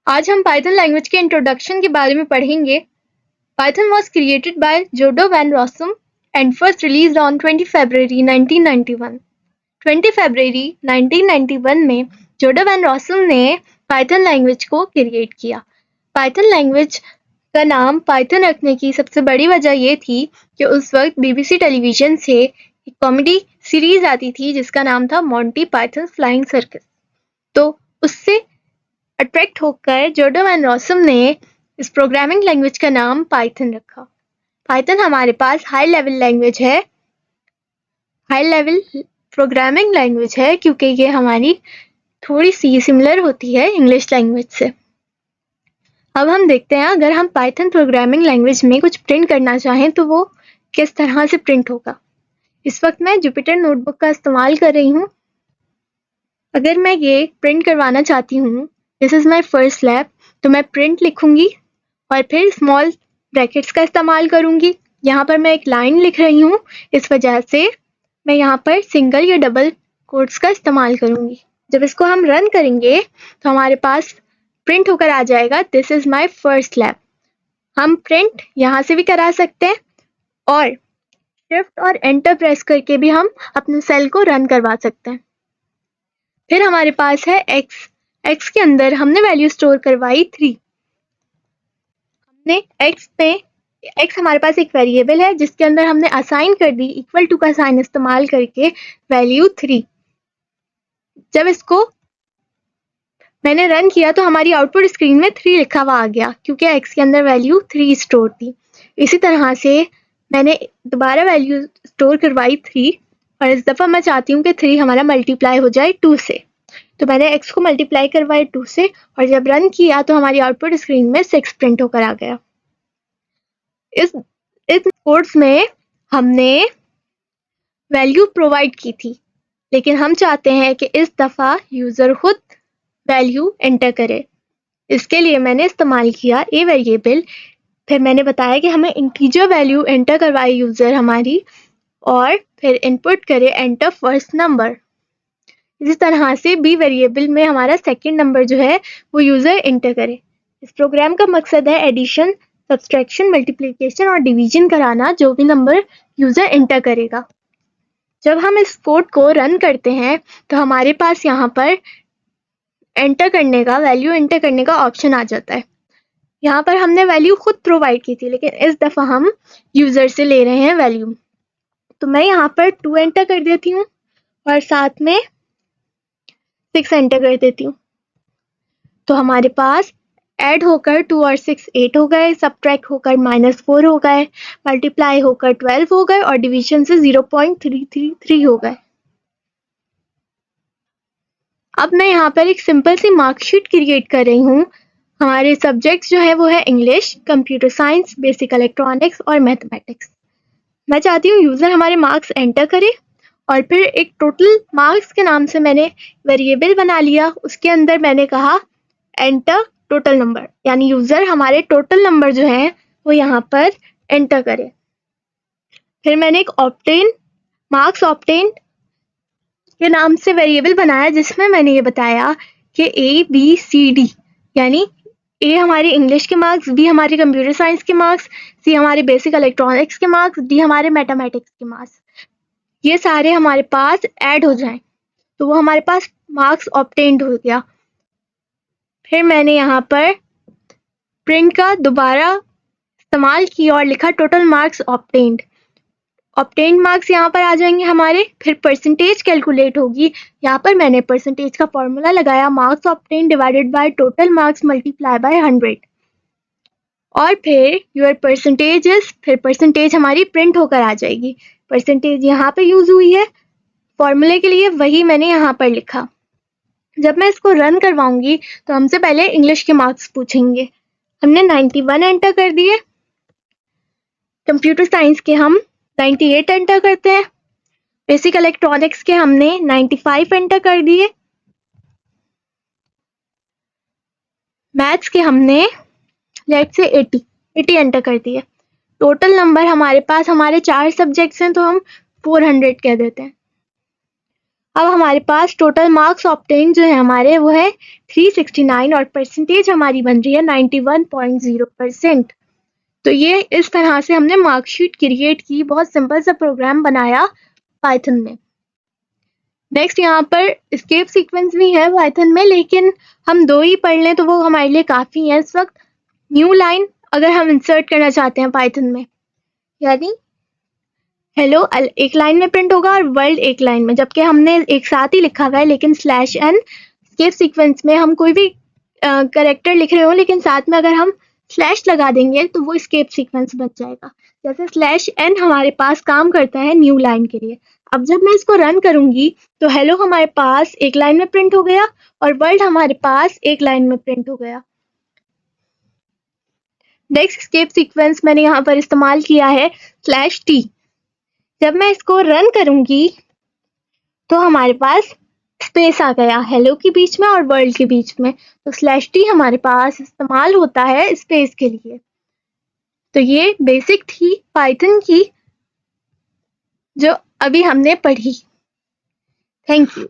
आज हम Python language के इंट्रोडक्शन के बारे में पढ़ेंगे। Python was created by Jodo van Rossum and first released on 20 February 1991. 20 फरवरी 1991 में जोडो वैन रॉसम ने पाइथन लैंग्वेज को क्रिएट किया। पाइथन लैंग्वेज का नाम पाइथन रखने की सबसे बड़ी वजह ये थी कि उस वक्त बीबीसी टेलीविजन से एक कॉमेडी सीरीज आती थी जिसका नाम था मॉन्टी पाइथन फ्लाइंग सर्कस। तो उससे अट्रैक्ट होकर जोडो वैन रॉसम ने इस प्रोग्रामिंग लैंग्वेज का नाम पाइथन रखा। पाइथन हमारे पास हाई लेवल लैंग्वेज है, हाई लेवल प्रोग्रामिंग लैंग्वेज है क्योंकि ये हमारी थोड़ी सी सिमिलर होती है इंग्लिश लैंग्वेज से। अब हम देखते हैं अगर हम पाइथन प्रोग्रामिंग लैंग्वेज में कुछ प्रिंट करना चाहें तो वो किस तरह से प्रिंट होगा। इस वक्त मैं जुपिटर नोटबुक का इस्तेमाल कर रही हूँ। अगर मैं ये प्रिंट करवाना चाहती हूँ, this is my first lab, तो मैं प्रिंट लिखूंगी और फिर स्मॉल ब्रैकेट्स का इस्तेमाल करूंगी। यहाँ पर मैं एक लाइन लिख रही हूँ, इस वजह से मैं यहाँ पर सिंगल या डबल कोट्स का इस्तेमाल करूंगी। जब इसको हम रन करेंगे तो हमारे पास प्रिंट होकर आ जाएगा this is my first lab. हम प्रिंट यहाँ से भी करा सकते हैं और शिफ्ट और एंटर प्रेस करके भी हम अपने सेल को रन करवा सकते हैं। फिर हमारे पास है एक्स के अंदर हमने वैल्यू स्टोर करवाई 3। हमने एक्स हमारे पास एक वेरिएबल है जिसके अंदर हमने असाइन कर दी इक्वल टू का साइन इस्तेमाल करके वैल्यू 3। जब इसको मैंने रन किया तो हमारी आउटपुट स्क्रीन में 3 लिखा हुआ आ गया क्योंकि एक्स के अंदर वैल्यू 3 स्टोर थी। इसी तरह से मैंने दोबारा वैल्यू स्टोर करवाई 3 और इस दफ़ा मैं चाहती हूँ कि 3 हमारा मल्टीप्लाई हो जाए 2 से। तो मैंने x को मल्टीप्लाई करवाया 2 से और जब रन किया तो हमारी आउटपुट स्क्रीन में 6 प्रिंट होकर आ गया। इस कोड्स में हमने वैल्यू प्रोवाइड की थी, लेकिन हम चाहते हैं कि इस दफ़ा यूज़र खुद वैल्यू एंटर करे। इसके लिए मैंने इस्तेमाल किया ए वेरिएबल। फिर मैंने बताया कि हमें इंटीजर वैल्यू एंटर करवाए यूज़र हमारी और फिर इनपुट करे एंटर फर्स्ट नंबर। इसी तरह से बी वेरिएबल में हमारा सेकंड नंबर जो है वो यूज़र एंटर करे। इस प्रोग्राम का मकसद है एडिशन, सब्सट्रैक्शन, मल्टीप्लिकेशन और डिवीजन कराना जो भी नंबर यूज़र एंटर करेगा। जब हम इस कोड को रन करते हैं तो हमारे पास यहाँ पर वैल्यू एंटर करने का ऑप्शन आ जाता है। यहाँ पर हमने वैल्यू खुद प्रोवाइड की थी, लेकिन इस दफ़ा हम यूज़र से ले रहे हैं वैल्यू। तो मैं यहाँ पर 2 एंटर कर देती हूँ और साथ में 6 एंटर कर देती हूँ। तो हमारे पास ऐड होकर 2 और 6 8 हो गए, सब्ट्रैक्ट होकर -4 हो गए, मल्टीप्लाई होकर 12 हो गए और डिवीजन से 0.333 हो गए। अब मैं यहाँ पर एक सिंपल सी मार्कशीट क्रिएट कर रही हूँ। हमारे सब्जेक्ट्स जो है वो है English, computer science, basic electronics और मैथमेटिक्स। मैं चाहती हूँ यूज़र हमारे मार्क्स एंटर करे और फिर एक टोटल मार्क्स के नाम से मैंने वेरिएबल बना लिया। उसके अंदर मैंने कहा एंटर टोटल नंबर, यानी यूज़र हमारे टोटल नंबर जो हैं वो यहाँ पर एंटर करे। फिर मैंने एक मार्क्स ऑब्टेन के नाम से वेरिएबल बनाया जिसमें मैंने ये बताया कि ABCD, यानी ए हमारे इंग्लिश के मार्क्स, बी हमारे कंप्यूटर साइंस के मार्क्स, सी हमारे बेसिक इलेक्ट्रॉनिक्स के मार्क्स, डी हमारे मैथमेटिक्स के मार्क्स, ये सारे हमारे पास ऐड हो जाएं तो वो हमारे पास मार्क्स ऑब्टेन्ड हो गया। फिर मैंने यहाँ पर प्रिंट का दोबारा इस्तेमाल किया और लिखा टोटल मार्क्स ऑब्टेन्ड मार्क्स यहाँ पर आ जाएंगे हमारे। फिर परसेंटेज कैलकुलेट होगी। यहाँ पर मैंने परसेंटेज का फॉर्मूला लगाया, marks obtained divided by total marks multiply by 100 और फिर योर परसेंटेजेस, फिर परसेंटेज हमारी प्रिंट होकर आ जाएगी। परसेंटेज यहाँ पे यूज़ हुई है फॉर्मूले के लिए, वही मैंने यहाँ पर लिखा। जब मैं इसको रन करवाऊंगी तो हमसे पहले इंग्लिश के मार्क्स पूछेंगे। हमने 91 एंटर कर दिए। कंप्यूटर साइंस के हम 98 एंटर करते हैं। बेसिक इलेक्ट्रॉनिक्स के हमने 95 एंटर कर दिए। मैथ्स के हमने लेट से 80 एंटर कर दिए। टोटल नंबर हमारे पास, हमारे 4 सब्जेक्ट्स हैं तो हम 400 कह देते हैं। अब हमारे पास टोटल मार्क्स ऑब्टेन जो है हमारे वो है 369 और परसेंटेज हमारी बन रही है 91.0%। तो ये इस तरह से हमने मार्कशीट क्रिएट की, बहुत सिंपल सा प्रोग्राम बनाया पाइथन में। नेक्स्ट यहाँ पर एस्केप सीक्वेंस भी है पाइथन में, लेकिन हम 2 ही पढ़ लें तो वो हमारे लिए काफ़ी है इस वक्त। न्यू लाइन अगर हम इंसर्ट करना चाहते हैं पाइथन में, यानी हेलो एक लाइन में प्रिंट होगा और वर्ल्ड एक लाइन में, जबकि हमने एक साथ ही लिखा हुआ है, लेकिन स्लैश एन एस्केप सीक्वेंस में हम कोई भी करेक्टर लिख रहे हो लेकिन साथ में अगर हम स्लैश लगा देंगे तो वो एस्केप सीक्वेंस बन जाएगा। जैसे स्लैश एन हमारे पास काम करता है न्यू लाइन के लिए। अब जब मैं इसको रन करूंगी तो हेलो हमारे पास एक लाइन में प्रिंट हो गया और वर्ल्ड हमारे पास एक लाइन में प्रिंट हो गया। नेक्स्ट एस्केप सीक्वेंस मैंने यहाँ पर इस्तेमाल किया है स्लैश टी। जब मैं इसको रन करूंगी तो हमारे पास स्पेस आ गया हेलो के बीच में और वर्ल्ड के बीच में, तो स्लैश टी हमारे पास इस्तेमाल होता है स्पेस के लिए। तो ये बेसिक थी पाइथन की जो अभी हमने पढ़ी। Thank you.